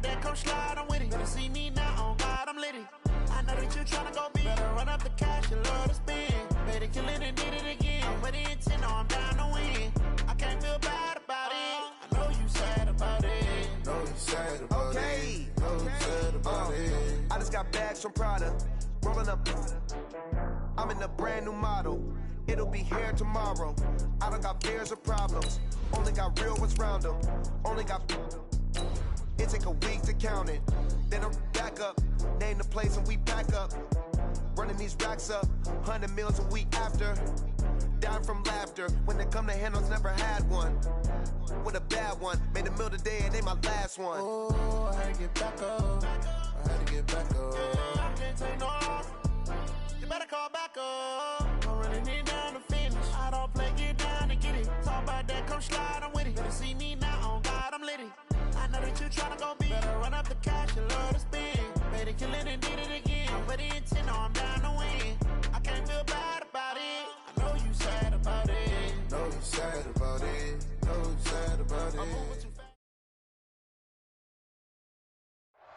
that, come slide, I'm with it. Better see me now, on God, I'm litty. I know that you tryna go big. Better run up the cash, you love to spend. Better kill it and did it again. I'm with the intent, no, I'm down to win. I can't feel bad about it. I know you sad about it. Know you sad about it. Know you sad about it. I just got bags from Prada. Rolling up. I'm in a brand new model. It'll be here tomorrow. I don't got fears or problems. Only got real ones round them. Only got. It take a week to count it. Then I'm back up. Name the place and we pack up. Running these racks up. 100 meals a week after. Down from laughter. When they come to handles, never had one. With a bad one. Made a meal today and ain't my last one. Oh, I had to get back up. I had to get back up. I can't take no loss. You better call back up. I'm running it down to finish. I don't play, get down and get it. Talk about that, come slide, I'm with it. Better see me now, on God, I'm litty. I know that you tryna go big. Better run up the cash, you love to spend. Better kill it and did it again. I'm with the intent, no, I'm down to win. I can't feel bad about it. I know you sad about it. Know you sad about it. Know you sad about it.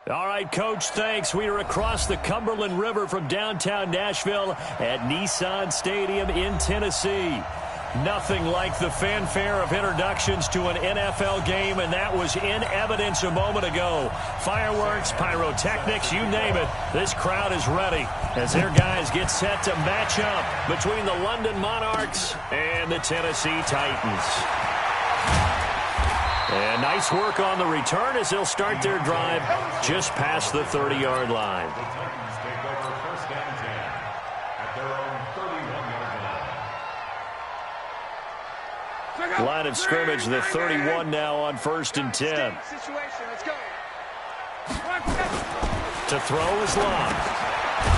All right, Coach, thanks. We are across the Cumberland River from downtown Nashville at Nissan Stadium in Tennessee. Nothing like the fanfare of introductions to an NFL game, and that was in evidence a moment ago. Fireworks, pyrotechnics, you name it. This crowd is ready as their guys get set to match up between the London Monarchs and the Tennessee Titans. And nice work on the return as they'll start their drive just past the 30-yard line. The Titans take over first and 10 at their own 31-yard line. Line of scrimmage, the 31 now on first and 10. Let's go. To throw is Love.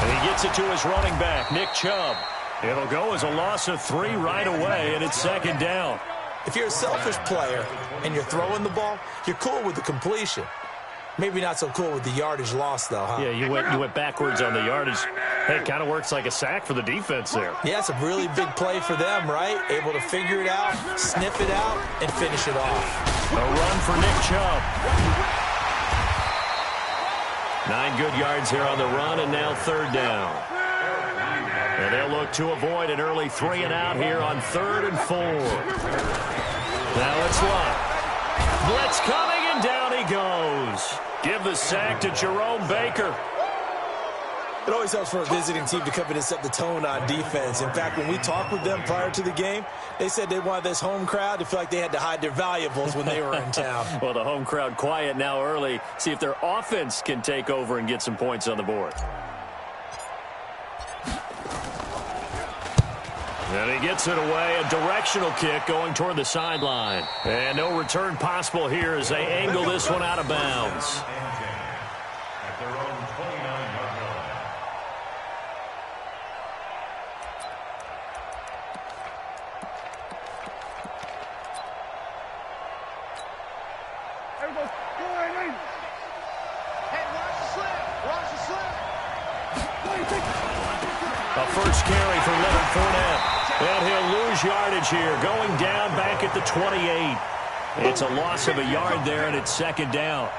And he gets it to his running back, Nick Chubb. It'll go as a loss of 3 right away, and it's second down. If you're a selfish player and you're throwing the ball, you're cool with the completion. Maybe not so cool with the yardage loss, though, huh? Yeah, you went backwards on the yardage. Hey, it kind of works like a sack for the defense there. Yeah, it's a really big play for them, right? Able to figure it out, sniff it out, and finish it off. A run for Nick Chubb. 9 good yards here on the run, and now third down. And they'll look to avoid an early 3 and out here on 3rd and 4. Now it's Love. Blitz coming, and down he goes. Give the sack to Jerome Baker. It always helps for a visiting team to come in and set the tone on defense. In fact, when we talked with them prior to the game, they said they wanted this home crowd to feel like they had to hide their valuables when they were in town. Well, the home crowd quiet now early. See if their offense can take over and get some points on the board. And he gets it away, a directional kick going toward the sideline. And no return possible here as they angle this one out of bounds. At their own 29-yard line. Everybody, hey, watch the slip. Watch the slip. A first carry for Leonard Fournette. And he'll lose yardage here, going down back at the 28. It's a loss of a yard there, and it's second down.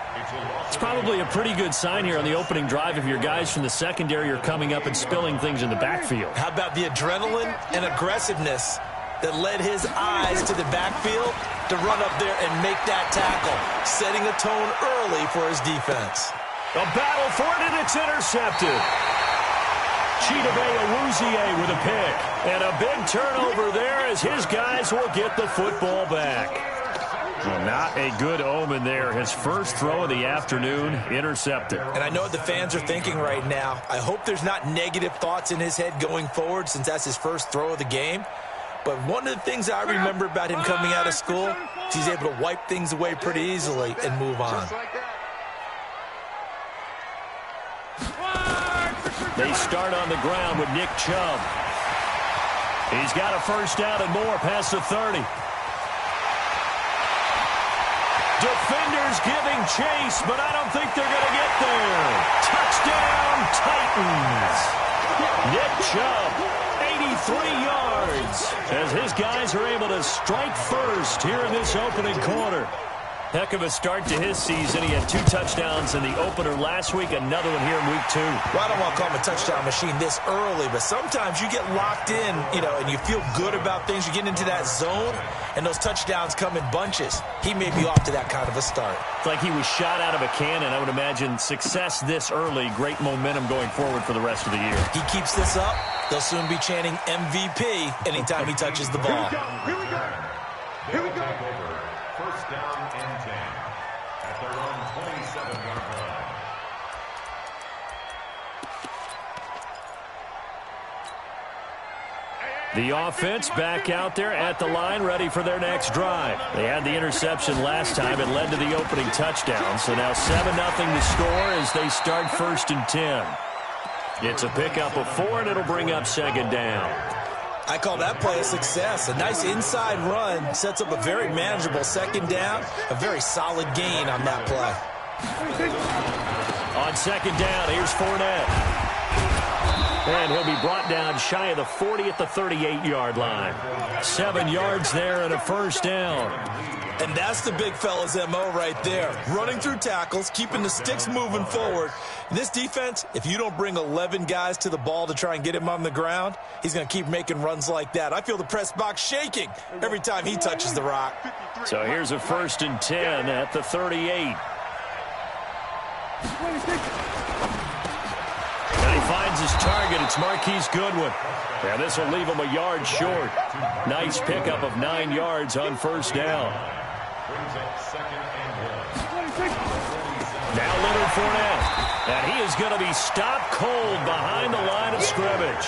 It's probably a pretty good sign here on the opening drive if your guys from the secondary are coming up and spilling things in the backfield. How about the adrenaline and aggressiveness that led his eyes to the backfield to run up there and make that tackle, setting a tone early for his defense. A battle for it, and it's intercepted. Chidobe Awuzie with a pick. And a big turnover there as his guys will get the football back. Well, not a good omen there. His first throw of the afternoon intercepted. And I know what the fans are thinking right now. I hope there's not negative thoughts in his head going forward since that's his first throw of the game. But one of the things I remember about him coming out of school is he's able to wipe things away pretty easily and move on. They start on the ground with Nick Chubb. He's got a first down and more past the 30. Defenders giving chase, but I don't think they're going to get there. Touchdown, Titans. Nick Chubb, 83 yards, as his guys are able to strike first here in this opening quarter. Heck of a start to his season. He had 2 touchdowns in the opener last week, another one here in week 2. Well, I don't want to call him a touchdown machine this early, but sometimes you get locked in, and you feel good about things. You get into that zone, and those touchdowns come in bunches. He may be off to that kind of a start. It's like he was shot out of a cannon. I would imagine success this early, great momentum going forward for the rest of the year. He keeps this up, they'll soon be chanting MVP anytime he touches the ball. Here we go. Here we go. First down and 10 at their own 27-yard line. The offense back out there at the line, ready for their next drive. They had the interception last time. It led to the opening touchdown. So now 7-0 to score as they start 1st and 10. It's a pickup of 4, and it'll bring up 2nd down. I call that play a success. A nice inside run sets up a very manageable 2nd down. A very solid gain on that play. On 2nd down, here's Fournette. And he'll be brought down shy of the 40 at the 38-yard line. 7 yards there and a 1st down. And that's the big fella's M.O. right there. Running through tackles, keeping the sticks moving forward. In this defense, if you don't bring 11 guys to the ball to try and get him on the ground, he's going to keep making runs like that. I feel the press box shaking every time he touches the rock. So here's a 1st and 10 at the 38. And he finds his target. It's Marquise Goodwin. And this will leave him a yard short. Nice pickup of 9 yards on 1st down. Now Leonard Fournette. And he is going to be stopped cold behind the line of scrimmage.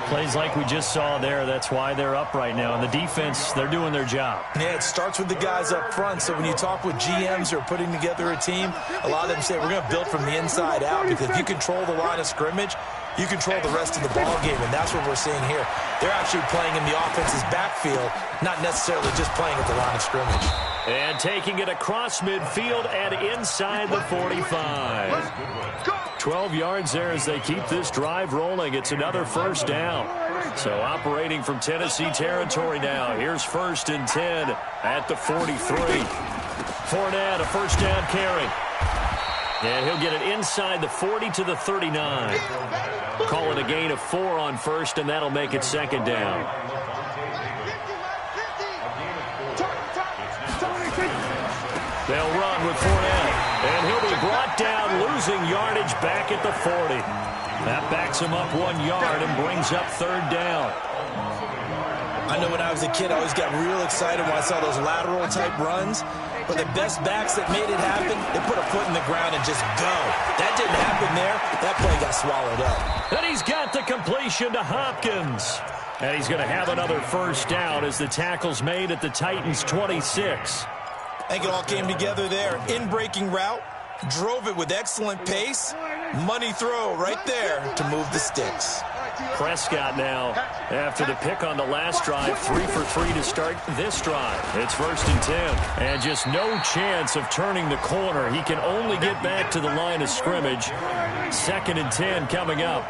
Plays like we just saw there. That's why they're up right now. And the defense, they're doing their job. Yeah, it starts with the guys up front. So when you talk with GMs who are putting together a team, a lot of them say, we're going to build from the inside out. Because if you control the line of scrimmage, you control the rest of the ball game. And that's what we're seeing here. They're actually playing in the offense's backfield, not necessarily just playing at the line of scrimmage. And taking it across midfield and inside the 45. 12 yards there as they keep this drive rolling. It's another 1st down. So operating from Tennessee territory now. Here's 1st and 10 at the 43. Fournette, a 1st down carry. And he'll get it inside the 40 to the 39. Call it a gain of 4 on 1st, and that'll make it 2nd down. They'll run with Fournette, and he'll be brought down, losing yardage back at the 40. That backs him up 1 yard and brings up 3rd down. I know when I was a kid, I always got real excited when I saw those lateral-type runs. But the best backs that made it happen, they put a foot in the ground and just go. That didn't happen there. That play got swallowed up. And he's got the completion to Hopkins. And he's going to have another 1st down as the tackle's made at the Titans' 26. I think it all came together there. In-breaking route, drove it with excellent pace. Money throw right there to move the sticks. Prescott now, after the pick on the last drive, 3 for 3 to start this drive. It's 1st and 10, and just no chance of turning the corner. He can only get back to the line of scrimmage. 2nd and 10 coming up.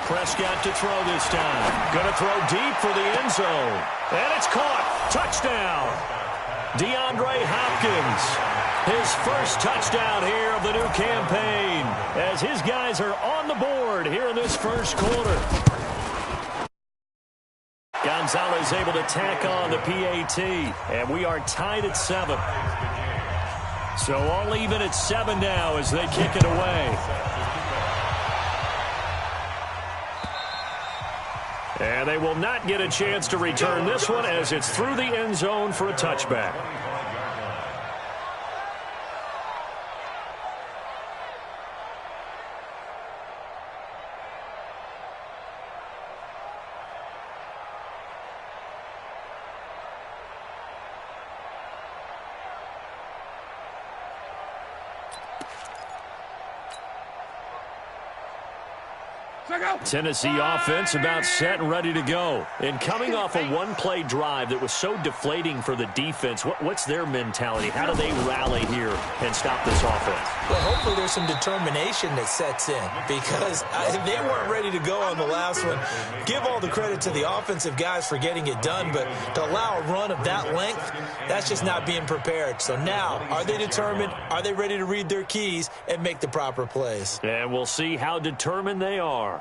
Prescott to throw this time. Going to throw deep for the end zone. And it's caught. Touchdown. DeAndre Hopkins. His 1st touchdown here of the new campaign as his guys are on the board here in this 1st quarter. Gonzalez able to tack on the PAT, and we are tied at 7. So all even at 7 now as they kick it away. And they will not get a chance to return this one as it's through the end zone for a touchback. Tennessee offense about set and ready to go. And coming off a one-play drive that was so deflating for the defense, what's their mentality? How do they rally here and stop this offense? Well, hopefully there's some determination that sets in because they weren't ready to go on the last one. Give all the credit to the offensive guys for getting it done, but to allow a run of that length, that's just not being prepared. So now, are they determined? Are they ready to read their keys and make the proper plays? And we'll see how determined they are.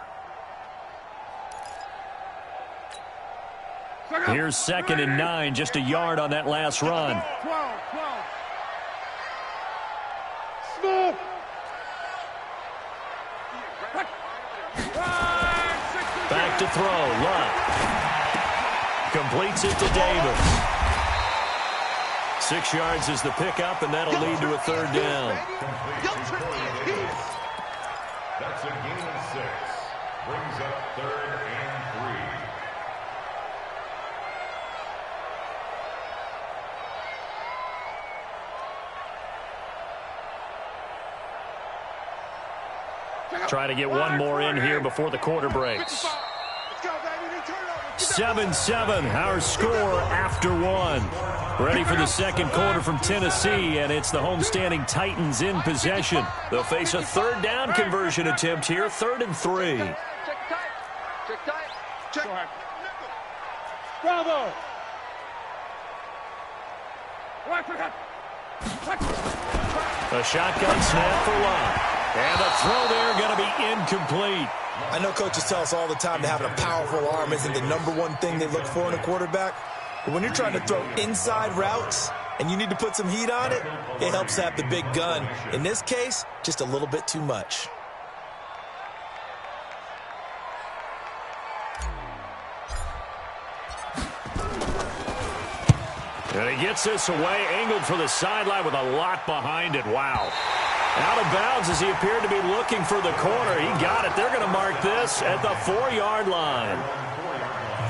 Here's 2nd and 9, just a yard on that last run. Back to throw, Luck. Completes it to Davis. 6 yards is the pickup, and that'll lead to a 3rd down. That's a gain of 6. Brings up 3rd and 3. Try to get one more in here before the quarter breaks. 7-7, our score after 1. Ready for the second quarter from Tennessee, and it's the homestanding Titans in possession. They'll face a 3rd down conversion attempt here, 3rd and 3. Bravo! A shotgun snap for Lott. And the throw there going to be incomplete. I know coaches tell us all the time that having a powerful arm isn't the #1 thing they look for in a quarterback. But when you're trying to throw inside routes and you need to put some heat on it, it helps to have the big gun. In this case, just a little bit too much. And he gets this away, angled for the sideline with a lot behind it. Wow. Out of bounds as he appeared to be looking for the corner. He got it. They're going to mark this at the 4-yard line.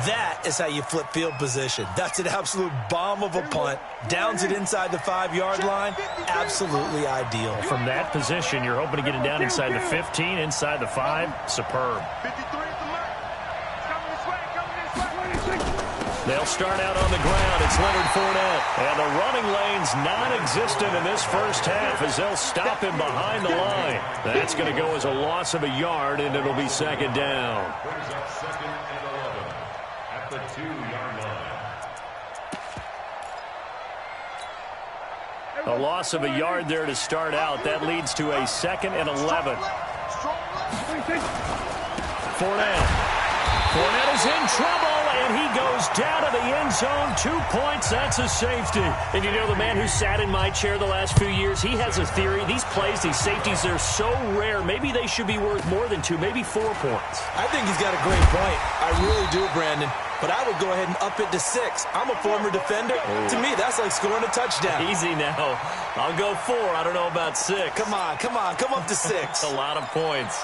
That is how you flip field position. That's an absolute bomb of a punt. Downs it inside the 5-yard line. Absolutely ideal. From that position, you're hoping to get it down inside the 15, inside the 5. Superb. They'll start out on the ground. It's Leonard Fournette. And the running lane's non-existent in this first half as they'll stop him behind the line. That's going to go as a loss of a yard, and it'll be 2nd down. Brings up 2nd and 11 at the 2-yard line. A loss of a yard there to start out. That leads to a 2nd and 11. Fournette is in trouble, and he goes down to the end zone. 2 points, that's a safety. And you know, the man who sat in my chair the last few years, he has a theory. These plays, these safeties, they're so rare. Maybe they should be worth more than 2, maybe 4 points. I think he's got a great point. I really do, Brandon. But I would go ahead and up it to 6. I'm a former defender. Oh. To me, that's like scoring a touchdown. Easy now. I'll go 4. I don't know about 6. Come on. Come up to 6. A lot of points.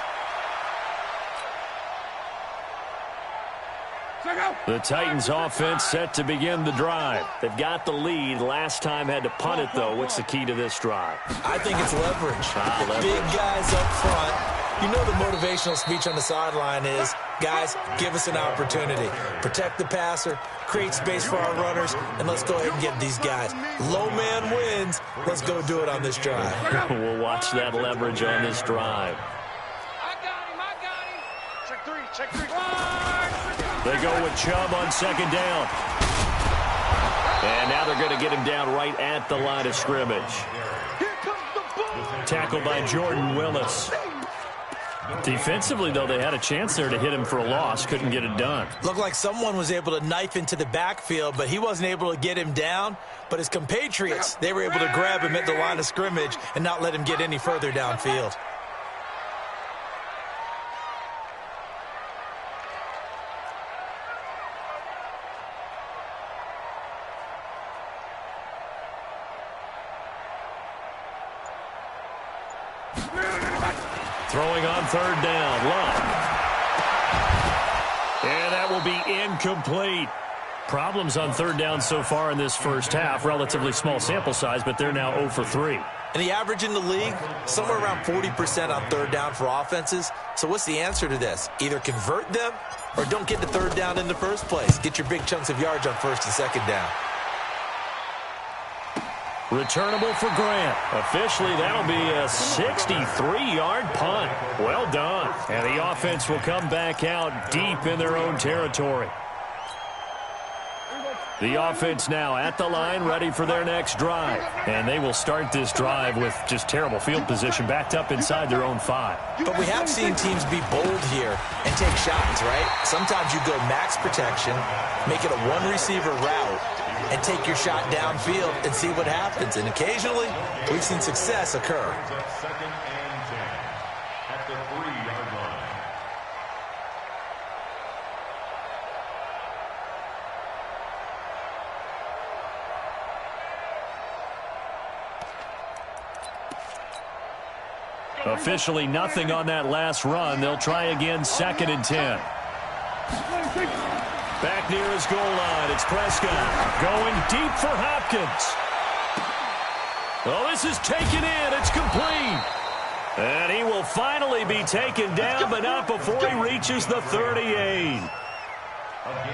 The Titans offense set to begin the drive. They've got the lead. Last time had to punt it, though. What's the key to this drive? I think it's leverage. Leverage. Big guys up front. You know the motivational speech on the sideline is, guys, give us an opportunity. Protect the passer, create space for our runners, and let's go ahead and get these guys. Low man wins. Let's go do it on this drive. We'll watch that leverage on this drive. I got him. Check 3. They go with Chubb on 2nd down. And now they're going to get him down right at the line of scrimmage. Tackled by Jordan Willis. Defensively, though, they had a chance there to hit him for a loss. Couldn't get it done. Looked like someone was able to knife into the backfield, but he wasn't able to get him down. But his compatriots, they were able to grab him at the line of scrimmage and not let him get any further downfield. Throwing on 3rd down, Luck. And that will be incomplete. Problems on 3rd down so far in this first half. Relatively small sample size, but they're now 0 for 3. And the average in the league, somewhere around 40% on third down for offenses. So what's the answer to this? Either convert them or don't get to third down in the first place. Get your big chunks of yards on first and second down. Returnable for Grant. Officially, that'll be a 63-yard punt. Well done. And the offense will come back out deep in their own territory. The offense now at the line, ready for their next drive. And they will start this drive with just terrible field position, backed up inside their own 5. But we have seen teams be bold here and take shots, right? Sometimes you go max protection, make it a one-receiver route, and take your shot downfield and see what happens. And occasionally, we've seen success occur. Second and 10 at the 3-yard line. Officially nothing on that last run. They'll try again, second and 10. Back near his goal line, it's Prescott going deep for Hopkins. Oh, this is taken in. It's complete. And he will finally be taken down, but not before he reaches the 38.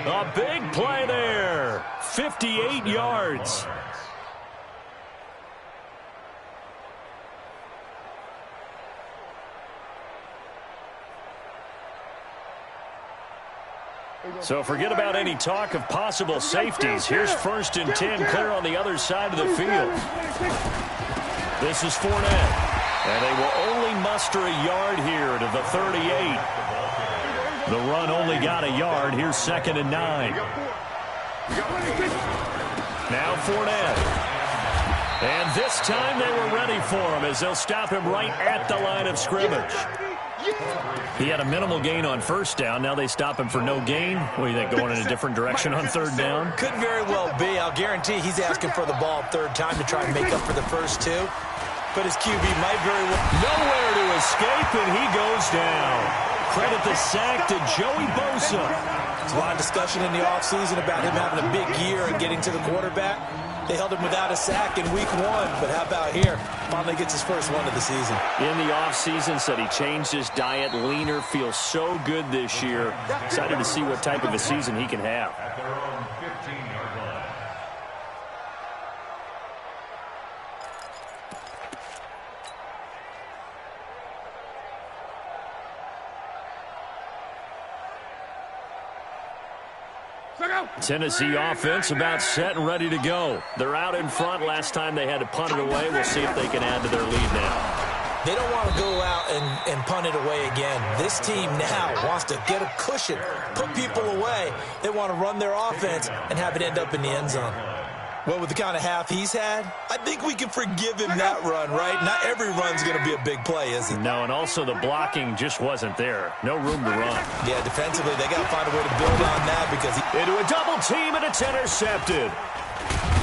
A big play there. 58 yards. So forget about any talk of possible safeties. Here's first and 10, clear on the other side of the field. This is Fournette. And they will only muster a yard here to the 38. The run only got a yard. Here's second and 9. Now Fournette. And this time they were ready for him as they'll stop him right at the line of scrimmage. He had a minimal gain on first down. Now they stop him for no gain. What do you think, going in a different direction on third down? Could very well be. I'll guarantee he's asking for the ball third time to try and make up for the first two. But his QB might very well... Nowhere to escape, and he goes down. Credit the sack to Joey Bosa. There's a lot of discussion in the offseason about him having a big year and getting to the quarterback. They held him without a sack in week 1, but how about here? Finally gets his first one of the season. In the offseason, said he changed his diet, leaner, feels so good this year. Excited to see what type of a season he can have. At their own 15-yard line. Tennessee offense about set and ready to go. They're out in front. Last time they had to punt it away. We'll see if they can add to their lead now. They don't want to go out and punt it away again. This team now wants to get a cushion, put people away. They want to run their offense and have it end up in the end zone. Well, with the kind of half he's had, I think we can forgive him that run, right? Not every run's going to be a big play, is it? No, and also the blocking just wasn't there. No room to run. Yeah, defensively, they got to find a way to build on that because into a double team, and it's intercepted.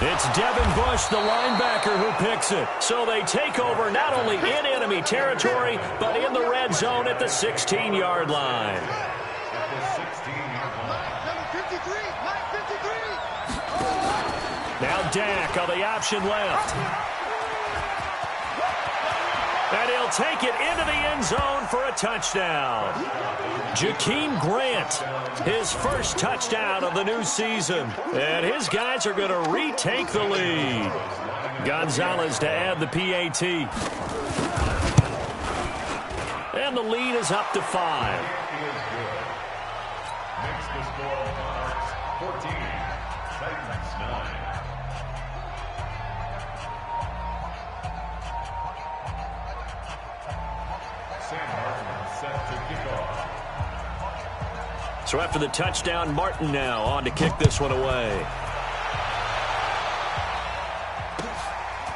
It's Devin Bush, the linebacker, who picks it. So they take over not only in enemy territory, but in the red zone at the 16-yard line. At the 16-yard line. Now Dak on the option left. And he'll take it into the end zone for a touchdown. Jakeem Grant, his first touchdown of the new season. And his guys are going to retake the lead. Gonzalez to add the PAT. And the lead is up to 5. Makes the score Monarchs 14, Titans 9. So after the touchdown, Martin now on to kick this one away.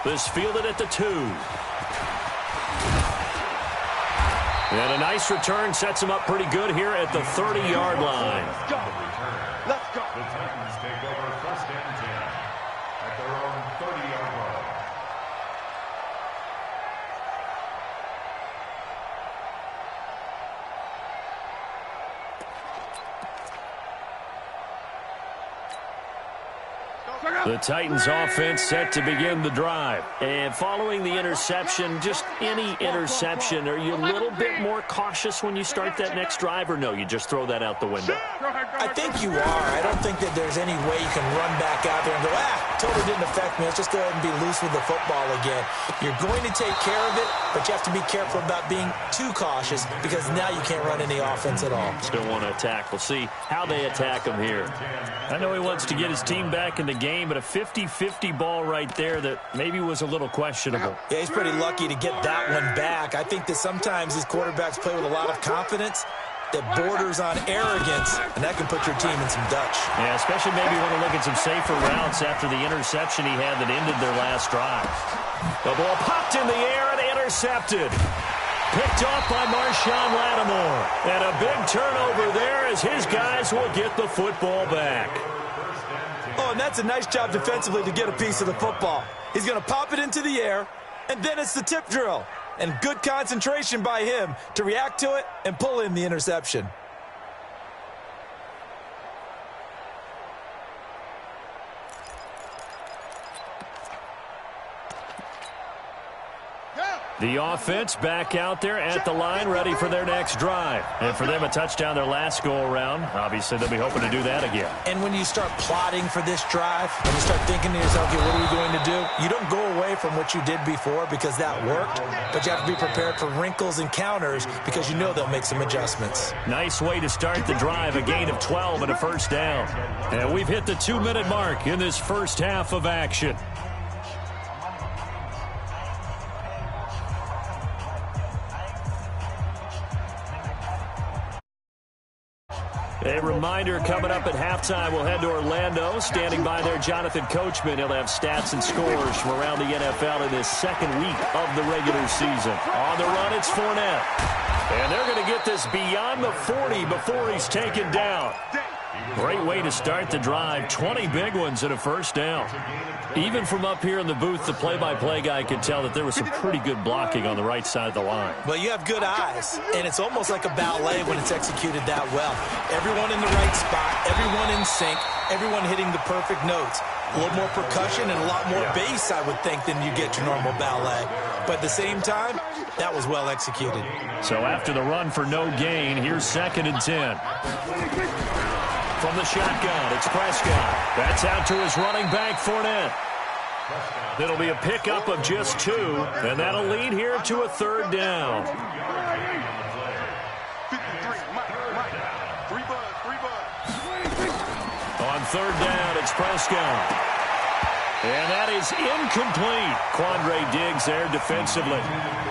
This fielded at the 2. And a nice return sets him up pretty good here at the 30-yard line. Let's go. The Titans take over first and 10 at their own 30-yard line. The Titans offense set to begin the drive. And following the interception, just any interception, are you a little bit more cautious when you start that next drive, or no, you just throw that out the window? I think you are. I don't think that there's any way you can run back out there and go, totally didn't affect me. Let's just go ahead and be loose with the football again. You're going to take care of it, but you have to be careful about being too cautious because now you can't run any offense at all. Still want to attack. We'll see how they attack him here. I know he wants to get his team back in the game, but a 50-50 ball right there that maybe was a little questionable. Yeah, he's pretty lucky to get that one back. I think that sometimes these quarterbacks play with a lot of confidence that borders on arrogance, and that can put your team in some Dutch. Yeah, especially maybe want to look at some safer routes after the interception he had that ended their last drive. The ball popped in the air and intercepted. Picked off by Marshawn Lattimore. And a big turnover there as his guys will get the football back. Oh, and that's a nice job defensively to get a piece of the football. He's going to pop it into the air, and then it's the tip drill. And good concentration by him to react to it and pull in the interception. The offense back out there at the line, ready for their next drive. And for them, a touchdown their last go-around. Obviously, they'll be hoping to do that again. And when you start plotting for this drive, when you start thinking to yourself, okay, what are we going to do? You don't go away from what you did before because that worked, but you have to be prepared for wrinkles and counters because you know they'll make some adjustments. Nice way to start the drive, a gain of 12 and a first down. And we've hit the 2-minute mark in this first half of action. A reminder, coming up at halftime, we'll head to Orlando. Standing by there, Jonathan Coachman. He'll have stats and scores from around the NFL in this second week of the regular season. On the run, it's Fournette. And they're going to get this beyond the 40 before he's taken down. Great way to start the drive. 20 big ones and a first down. Even from up here in the booth, the play-by-play guy could tell that there was some pretty good blocking on the right side of the line. Well, you have good eyes, and it's almost like a ballet when it's executed that well. Everyone in the right spot, everyone in sync, everyone hitting the perfect notes. A little more percussion and a lot more bass, I would think, than you get your normal ballet. But at the same time, that was well executed. So after the run for no gain, here's 2nd and 10. From the shotgun, it's Prescott. That's out to his running back, Fournette. It'll be a pickup of just 2, and that'll lead here to a 3rd down. On 3rd down, it's Prescott. And that is incomplete. Quandre Diggs there defensively.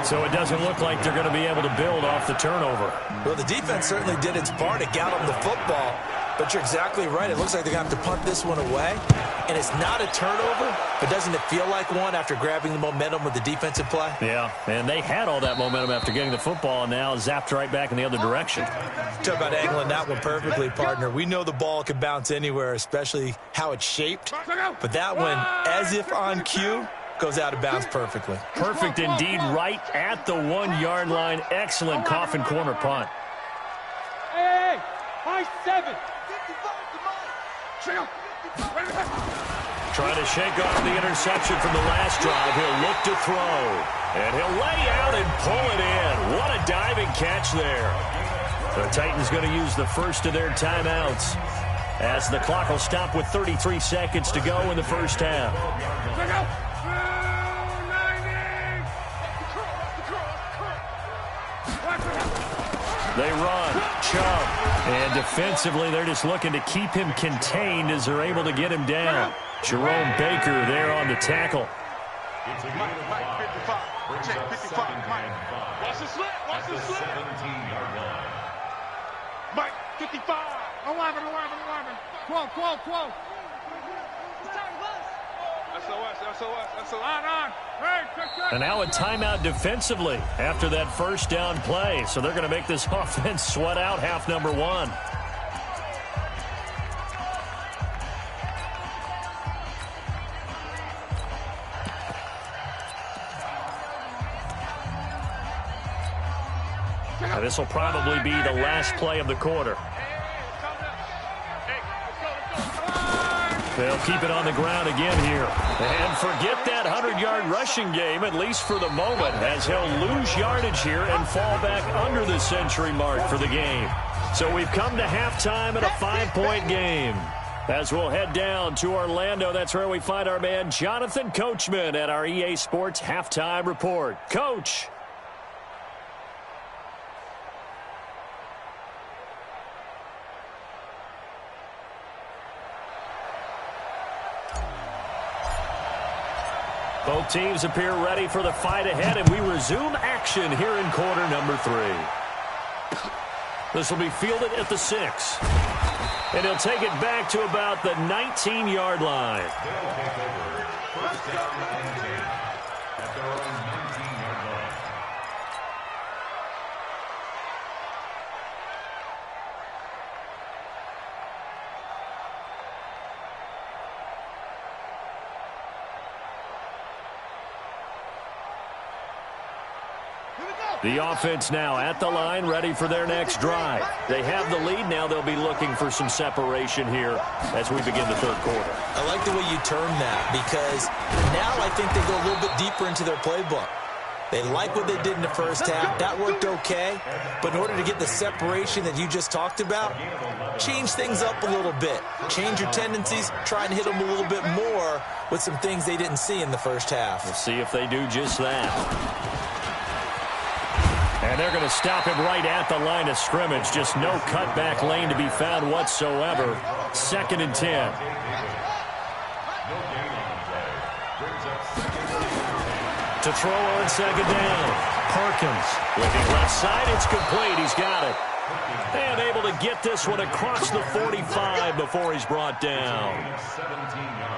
So it doesn't look like they're going to be able to build off the turnover. Well, the defense certainly did its part to get them the football. But you're exactly right. It looks like they're going to have to punt this one away. And it's not a turnover, but doesn't it feel like one after grabbing the momentum with the defensive play? Yeah, and they had all that momentum after getting the football and now zapped right back in the other direction. Talk about angling that one perfectly, partner. We know the ball can bounce anywhere, especially how it's shaped. But that one, as if on cue, goes out of bounds perfectly. Perfect indeed, right at the 1-yard line. Excellent coffin corner punt. Hey, high 7. Trying to shake off the interception from the last drive. He'll look to throw. And he'll lay out and pull it in. What a diving catch there. The Titans going to use the first of their timeouts as the clock will stop with 33 seconds to go in the first half. They run, Chubb, and defensively they're just looking to keep him contained as they're able to get him down. Jerome Baker there on the tackle. Mike, 55. Check 55, Mike. Watch the slip, watch the slip. 17-yard line. Mike, 55. 11. 12. SOS. On. Hey, check. And now a timeout defensively after that first down play. So they're going to make this offense sweat out half number 1. Now this will probably be the last play of the quarter. They'll keep it on the ground again here. And forget that 100-yard rushing game, at least for the moment, as he'll lose yardage here and fall back under the century mark for the game. So we've come to halftime at a 5-point game. As we'll head down to Orlando, that's where we find our man Jonathan Coachman at our EA Sports Halftime Report. Coach. Both teams appear ready for the fight ahead, and we resume action here in quarter number 3. This will be fielded at the 6. And he'll take it back to about the 19-yard line. They'll take over. First down and 10 at their own 19-yard line. The offense now at the line, ready for their next drive. They have the lead. Now they'll be looking for some separation here as we begin the third quarter. I like the way you term that, because now I think they go a little bit deeper into their playbook. They like what they did in the first half. That worked okay. But in order to get the separation that you just talked about, change things up a little bit. Change your tendencies. Try and hit them a little bit more with some things they didn't see in the first half. We'll see if they do just that. And they're going to stop him right at the line of scrimmage. Just no cutback lane to be found whatsoever. 2nd and 10. To throw on second down. Perkins looking left side. It's complete. He's got it. And able to get this one across the 45 before he's brought down.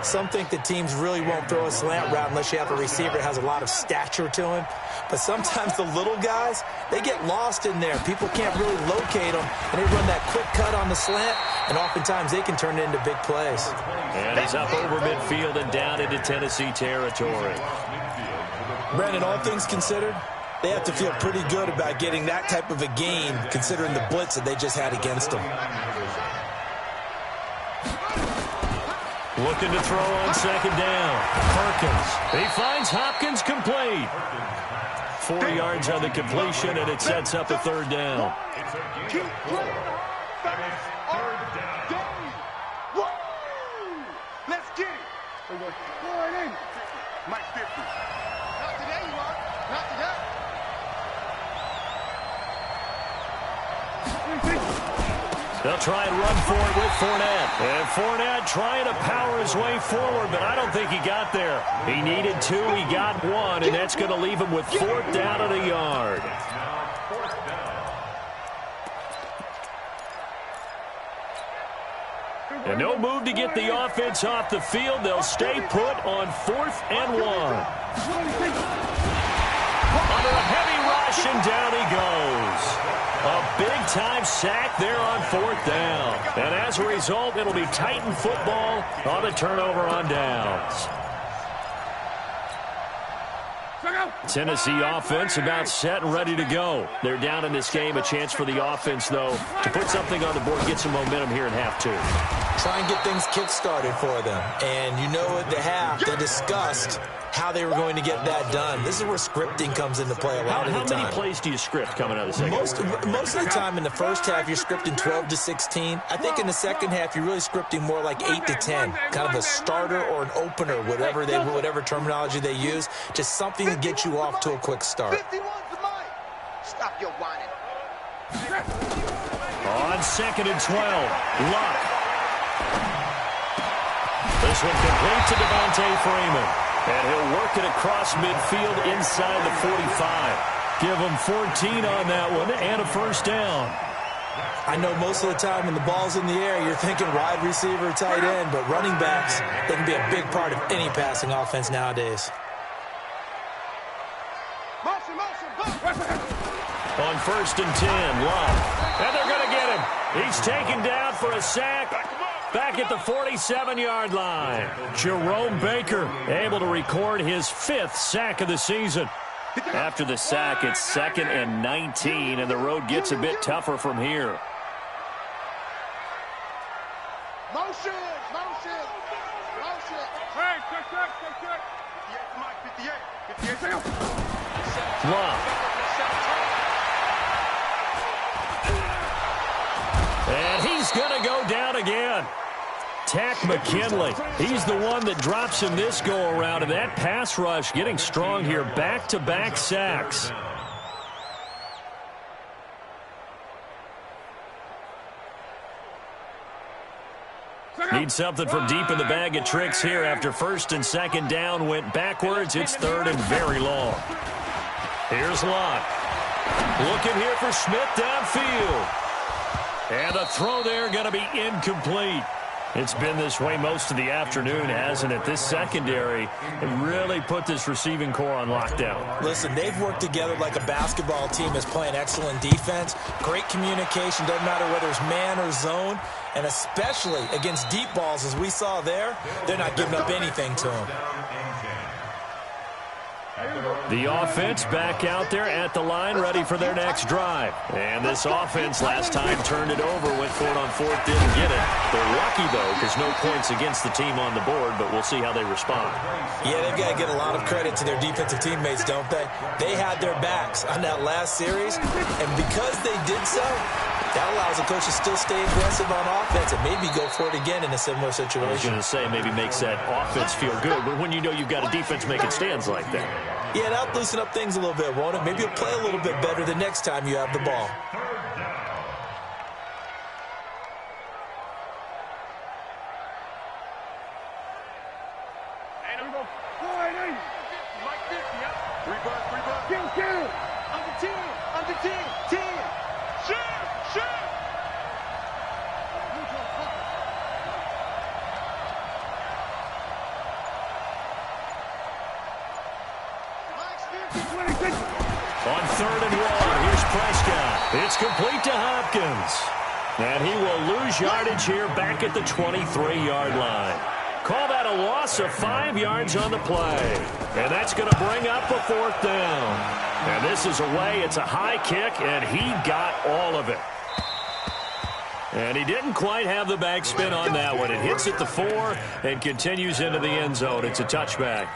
Some think that teams really won't throw a slant route unless you have a receiver that has a lot of stature to him. But sometimes the little guys, they get lost in there. People can't really locate them, and they run that quick cut on the slant, and oftentimes they can turn it into big plays. And he's up over midfield and down into Tennessee territory. Brandon, all things considered, they have to feel pretty good about getting that type of a gain, considering the blitz that they just had against them. Looking to throw on second down. Perkins. He finds Hopkins complete. 4 yards on the completion, and it sets up a third down. Let's get it. Mike 50. Not today, you are. Not today. They'll try and run for it with Fournette. And Fournette trying to power his way forward, but I don't think he got there. He needed 2, he got 1, and that's going to leave him with 4th down and a yard. And no move to get the offense off the field. They'll stay put on 4th and 1. Under a heavy rush, and down he goes. A big-time sack there on 4th down. And as a result, it'll be Titan football on the turnover on downs. Tennessee offense about set and ready to go. They're down in this game. A chance for the offense, though, to put something on the board, get some momentum here in half 2. Try and get things kick-started for them. And you know at the half, they discussed how they were going to get that done. This is where scripting comes into play a lot of the time. How many plays do you script coming out of the second? Most of the time in the first half, you're scripting 12 to 16. I think in the second half, you're really scripting more like 8 to 10. Kind of a starter or an opener, whatever terminology they use. Just something to get you off to a quick start. Stop your whining. On 2nd and 12, Luck. This one complete to Devontae Freeman. And he'll work it across midfield inside the 45. Give him 14 on that one and a first down. I know most of the time when the ball's in the air, you're thinking wide receiver, tight end, but running backs, they can be a big part of any passing offense nowadays. On 1st and 10, Luck. And they're going to get him. He's taken down for a sack. Back at the 47-yard line. Jerome Baker able to record his 5th sack of the season. After the sack, it's 2nd and 19, and the road gets a bit tougher from here. Motion. Luck. And he's going to go down again. Tack McKinley. He's the one that drops him this go-around, and that pass rush getting strong here. Back-to-back sacks. Need something from deep in the bag of tricks here after first and second down went backwards. It's third and very long. Here's Lott. Looking here for Smith downfield. And the throw there going to be incomplete. It's been this way most of the afternoon, hasn't it? This secondary really put this receiving core on lockdown. Listen, they've worked together like a basketball team is playing excellent defense. Great communication, doesn't matter whether it's man or zone. And especially against deep balls, as we saw there, they're not giving up anything to them. The offense back out there at the line, ready for their next drive. And this offense last time turned it over, went for it on fourth, didn't get it. They're lucky, though, because no points against the team on the board, but we'll see how they respond. Yeah, they've got to get a lot of credit to their defensive teammates, don't they? They had their backs on that last series, and because they did so, that allows the coach to still stay aggressive on offense and maybe go for it again in a similar situation. I was going to say, maybe makes that offense feel good, but when you know you've got a defense making stands like that. Yeah, that'll loosen up things a little bit, won't it? Maybe you'll play a little bit better the next time you have the ball. On third and one, here's Prescott. It's complete to Hopkins. And he will lose yardage here back at the 23-yard line. Call that a loss of 5 yards on the play. And that's going to bring up a fourth down. And this is away. It's a high kick, and he got all of it. And he didn't quite have the backspin on that one. It hits at the 4 and continues into the end zone. It's a touchback.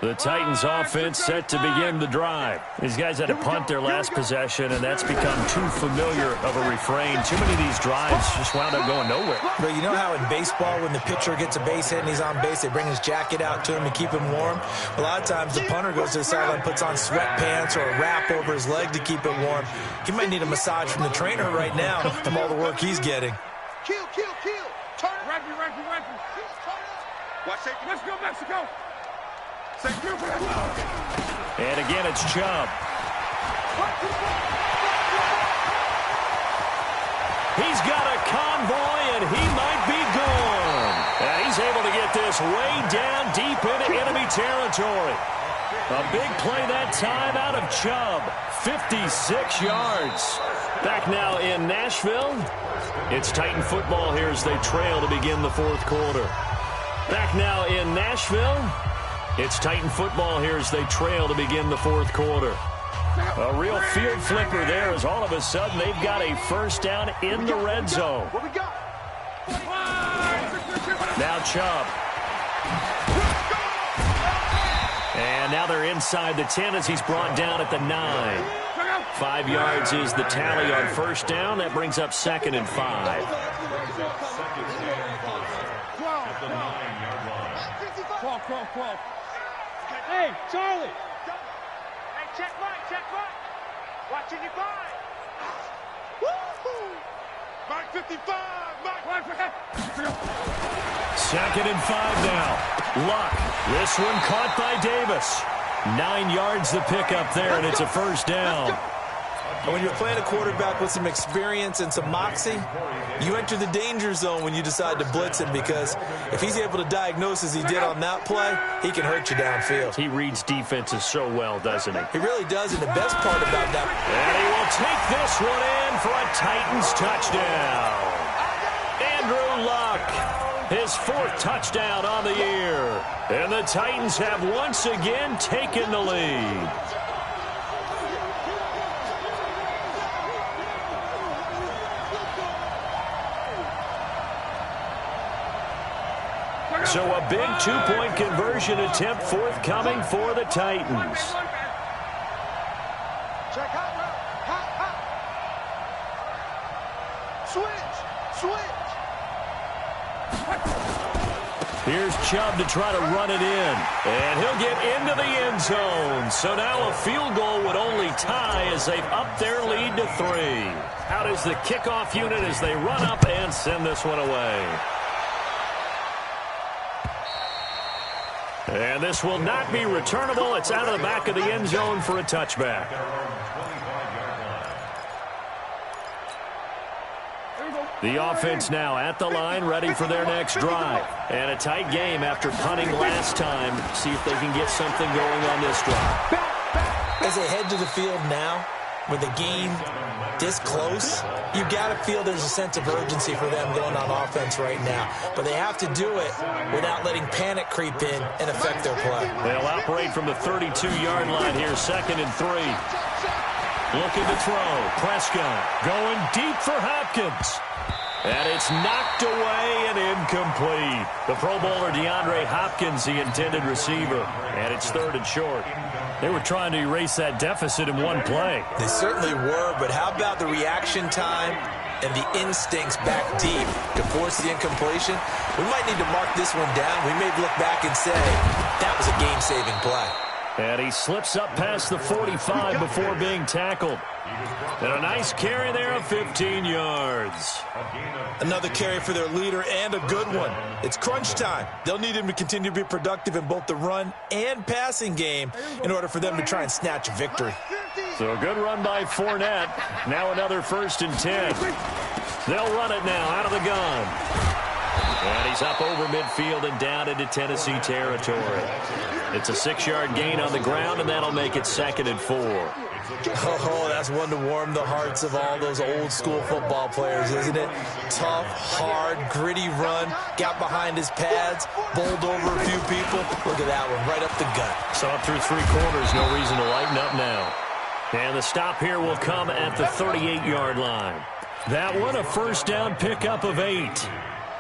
The Titans offense set to begin the drive. These guys had to punt their last possession, and that's become too familiar of a refrain. Too many of these drives just wound up going nowhere. But you know how in baseball, when the pitcher gets a base hit and he's on base, they bring his jacket out to him to keep him warm? A lot of times the punter goes to the sideline, puts on sweatpants or a wrap over his leg to keep it warm. He might need a massage from the trainer right now from all the work he's getting. Kill. Turn it. Rifle. Watch it. Let's go, Mexico. And again, it's Chubb. He's got a convoy, and he might be gone. And he's able to get this way down deep into enemy territory. A big play that time out of Chubb. 56 yards. Back now in Nashville. It's Titan football here as they trail to begin the fourth quarter. Back now in Nashville. It's Titan football here as they trail to begin the fourth quarter. A real field flipper there as all of a sudden they've got a first down in the red zone. Now Chubb. And now they're inside the 10 as he's brought down at the 9. 5 yards is the tally on first down. That brings up second and 5. 12. Hey, Charlie. Hey, check right. Watching your back. Woo-hoo. Mark 55. Second and 5 now. Luck. This one caught by Davis. 9 yards the pickup there, and it's a first down. And when you're playing a quarterback with some experience and some moxie, you enter the danger zone when you decide to blitz him, because if he's able to diagnose as he did on that play, he can hurt you downfield. He reads defenses so well, doesn't he? He really does, and the best part about that... And he will take this one in for a Titans touchdown. Andrew Luck, his 4th touchdown on the year. And the Titans have once again taken the lead. So a big two-point conversion attempt forthcoming for the Titans. Check out. Switch. Here's Chubb to try to run it in. And he'll get into the end zone. So now a field goal would only tie as they've upped their lead to 3. Out is the kickoff unit as they run up and send this one away. And this will not be returnable. It's out of the back of the end zone for a touchback. The offense now at the line, ready for their next drive. And a tight game after punting last time. See if they can get something going on this drive. As they head to the field now, with the game this close, you've got to feel there's a sense of urgency for them going on offense right now. But they have to do it without letting panic creep in and affect their play. They'll operate from the 32-yard line here, 2nd and 3. Looking to throw. Prescott going deep for Hopkins. And it's knocked away and incomplete. The Pro Bowler DeAndre Hopkins, the intended receiver. And it's 3rd and short. They were trying to erase that deficit in one play. They certainly were, but how about the reaction time and the instincts back deep to force the incompletion? We might need to mark this one down. We may look back and say that was a game-saving play. And he slips up past the 45 before being tackled. And a nice carry there of 15 yards. Another carry for their leader and a good one. It's crunch time. They'll need him to continue to be productive in both the run and passing game in order for them to try and snatch a victory. So a good run by Fournette. Now another 1st and 10. They'll run it now out of the gun. And he's up over midfield and down into Tennessee territory. It's a 6-yard gain on the ground, and that'll make it 2nd and 4. Oh, that's one to warm the hearts of all those old-school football players, isn't it? Tough, hard, gritty run, got behind his pads, bowled over a few people. Look at that one, right up the gut. So up through 3 quarters, no reason to lighten up now. And the stop here will come at the 38-yard line. That one, a first down pickup of 8.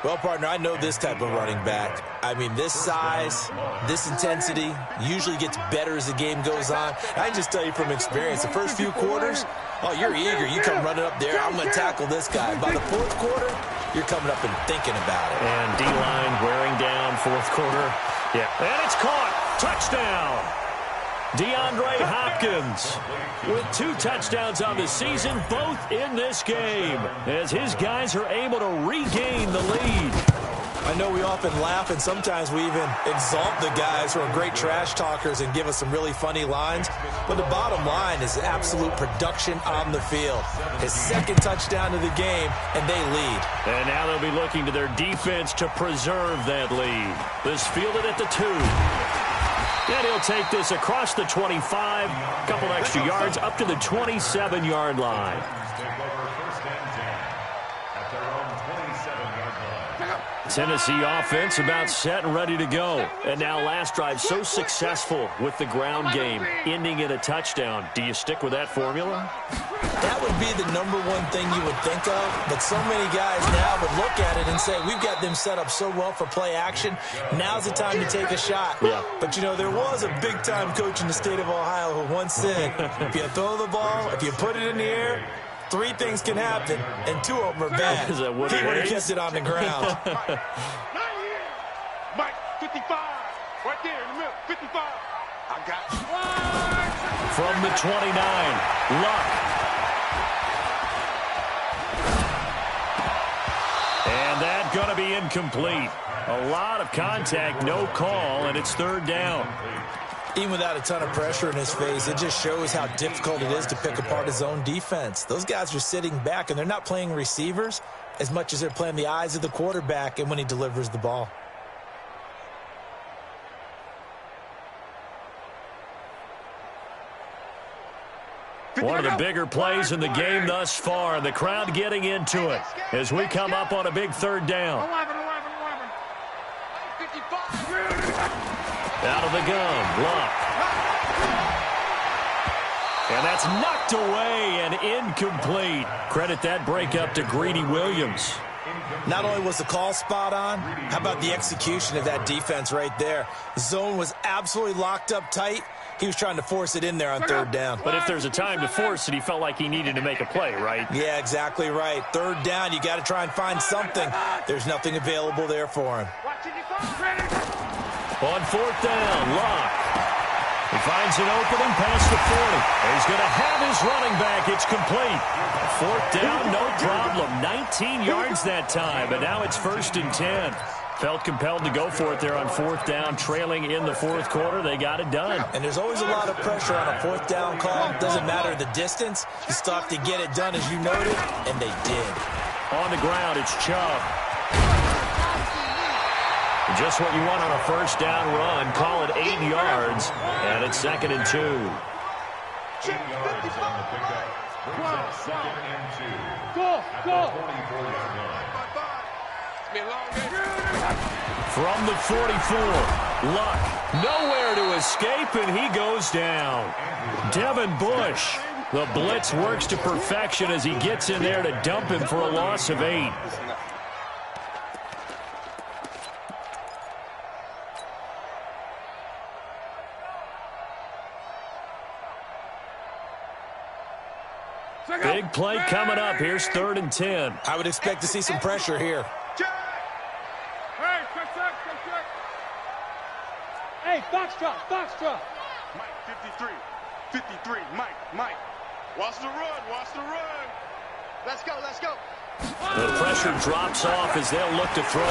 Well, partner, I know this type of running back. I mean, this size, this intensity usually gets better as the game goes on. I can just tell you from experience, the first few quarters, oh, you're eager. You come running up there, I'm going to tackle this guy. By the 4th quarter, you're coming up and thinking about it. And D-line wearing down 4th quarter. Yeah, and it's caught. Touchdown. DeAndre Hopkins with 2 touchdowns on the season, both in this game, as his guys are able to regain the lead. I know we often laugh, and sometimes we even exalt the guys who are great trash talkers and give us some really funny lines, but the bottom line is absolute production on the field. His 2nd touchdown of the game, and they lead. And now they'll be looking to their defense to preserve that lead. This fielded at the 2. And he'll take this across the 25, a couple extra yards, up to the 27-yard line. Tennessee offense about set and ready to go. And now last drive so successful with the ground game, ending in a touchdown. Do you stick with that formula? That would be the #1 thing you would think of, but so many guys now would look at it and say, we've got them set up so well for play action, now's the time to take a shot. Yeah. But, you know, there was a big-time coach in the state of Ohio who once said, if you throw the ball, if you put it in the air, 3 things can happen, and 2 of them are bad. Is that what he it would have is? kept it on the ground. Mike, 55. Right there in the middle, 55. I got you. From the 29, Luck. And that's going to be incomplete. A lot of contact, no call, and it's 3rd down. Even without a ton of pressure in his face, it just shows how difficult it is to pick apart his own defense. Those guys are sitting back, and they're not playing receivers as much as they're playing the eyes of the quarterback and when he delivers the ball. One of the bigger plays in the game thus far, and the crowd getting into it as we come up on a big 3rd down. 55. Out of the gun, Luck. And that's knocked away and incomplete. Credit that breakup to Greedy Williams. Not only was the call spot on, how about the execution of that defense right there? The zone was absolutely locked up tight. He was trying to force it in there on third down. But if there's a time to force it, he felt like he needed to make a play, right? Yeah, exactly right. Third down, you got to try and find something. There's nothing available there for him. On fourth down, Locke. He finds an opening past the 40. He's going to have his running back. It's complete. Fourth down, no problem. 19 yards that time, but now it's 1st and 10. Felt compelled to go for it there on fourth down, trailing in the fourth quarter. They got it done. And there's always a lot of pressure on a fourth down call. Doesn't matter the distance. You still have to get it done, as you noted, and they did. On the ground, it's Chubb. Just what you want on a first down run. Call it 8 yards, and it's 2nd and 2. 8 yards on the pickup. Brings up 2nd and 2. Go. 44-yard line. From the 44, Luck nowhere to escape, and he goes down. Devin Bush, the blitz works to perfection as he gets in there to dump him for a loss of 8. Big play coming up. Here's 3rd and 10. I would expect to see some pressure here. Hey, Foxtrot. Mike, 53, Mike. Watch the run. Let's go. The pressure drops off as they'll look to throw.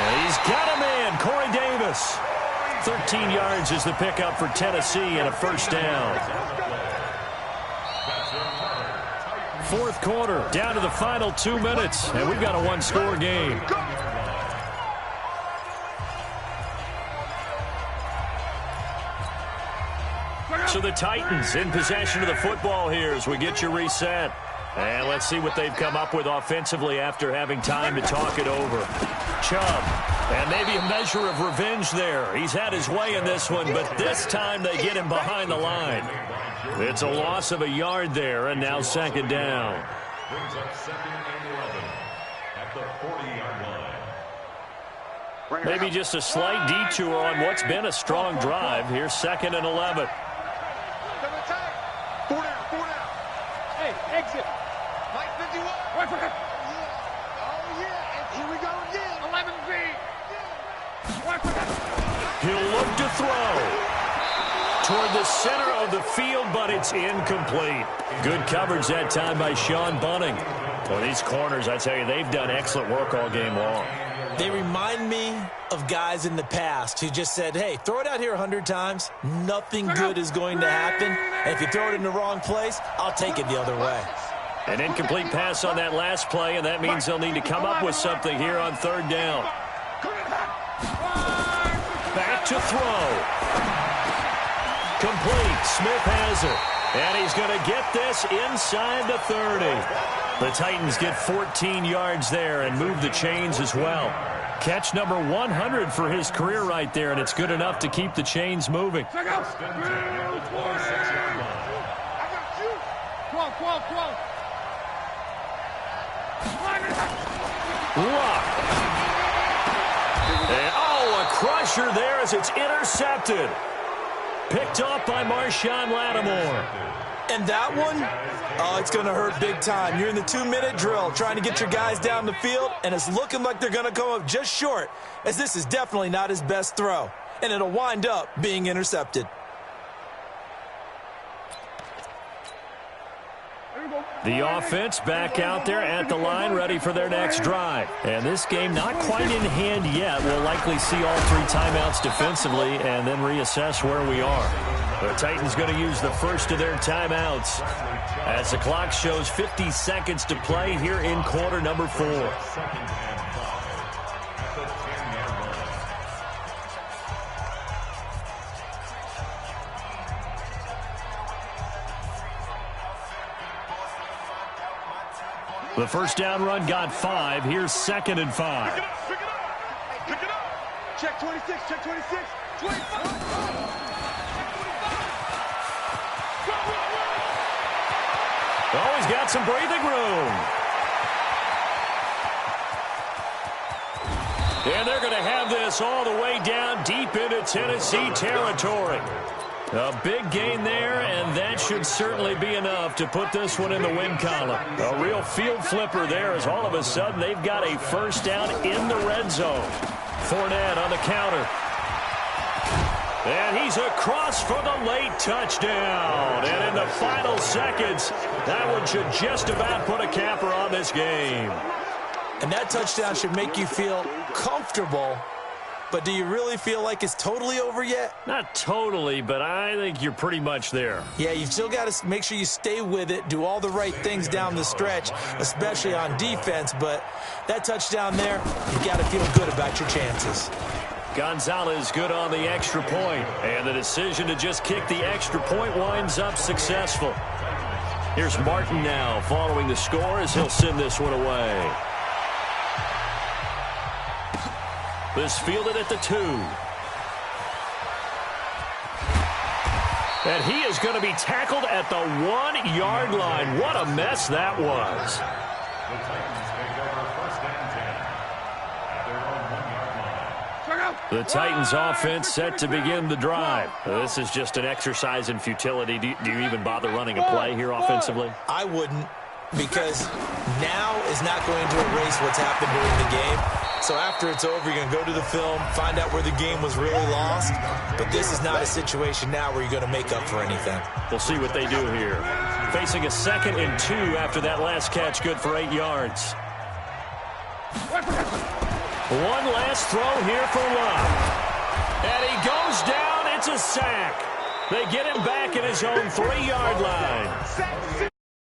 And he's got a man, Corey Davis. 13 yards is the pickup for Tennessee and a first down. Fourth quarter, down to the final 2 minutes, and we've got a one-score game. So the Titans in possession of the football here as we get you reset. And let's see what they've come up with offensively after having time to talk it over. Chubb, and maybe a measure of revenge there. He's had his way in this one, but this time they get him behind the line. It's a loss of a yard there, and now 2nd down. Brings up 2nd and 11 at the 40-yard line. Maybe just a slight detour on what's been a strong drive. Here's 2nd and 11. 4 down. Hey, exit. Mike, 51. Right for him. Oh, yeah. And here we go again. 11 feet. Right for him. He'll look to throw toward the center of the field, but it's incomplete. Good coverage that time by Sean Bunting. Well, these corners, I tell you, they've done excellent work all game long. They remind me of guys in the past who just said, hey, throw it out here 100 times. Nothing good is going to happen. And if you throw it in the wrong place, I'll take it the other way. An incomplete pass on that last play, and that means they'll need to come up with something here on 3rd down. Back to throw. Complete. Smith has it. And he's going to get this inside the 30. The Titans get 14 yards there and move the chains as well. Catch number 100 for his career right there, and it's good enough to keep the chains moving. Come on. Luck. And, a crusher there as it's intercepted. Picked off by Marshawn Lattimore. And that one, it's going to hurt big time. You're in the 2-minute drill trying to get your guys down the field, and it's looking like they're going to come up just short, as this is definitely not his best throw. And it'll wind up being intercepted. The offense back out there at the line, ready for their next drive. And this game not quite in hand yet. We'll likely see all 3 timeouts defensively and then reassess where we are. The Titans going to use the first of their timeouts as the clock shows 50 seconds to play here in quarter number 4. The first down run got 5. Here's 2nd and 5. Pick it up. Check 26. 25. Oh, he's got some breathing room. And they're going to have this all the way down deep into Tennessee territory. A big gain there, and that should certainly be enough to put this one in the win column. A real field flipper there, as all of a sudden they've got a first down in the red zone. Fournette on the counter. And he's across for the late touchdown. And in the final seconds, that one should just about put a capper on this game. And that touchdown should make you feel comfortable. But do you really feel like it's totally over yet? Not totally, but I think you're pretty much there. Yeah, you've still got to make sure you stay with it, do all the right things down the stretch, especially on defense. But that touchdown there, you got to feel good about your chances. Gonzalez good on the extra point, and the decision to just kick the extra point winds up successful. Here's Martin now following the score as he'll send this one away. This fielded at the 2. And he is going to be tackled at the 1-yard line. What a mess that was. The Titans take over first and 10 at their own 1-yard line. The Titans offense set to begin the drive. This is just an exercise in futility. Do you even bother running a play here offensively? I wouldn't, because now is not going to erase what's happened during the game. So after it's over, you're going to go to the film, find out where the game was really lost. But this is not a situation now where you're going to make up for anything. We'll see what they do here. Facing a 2nd and 2 after that last catch, good for 8 yards. One last throw here for Love. And he goes down. It's a sack. They get him back at his own 3-yard line.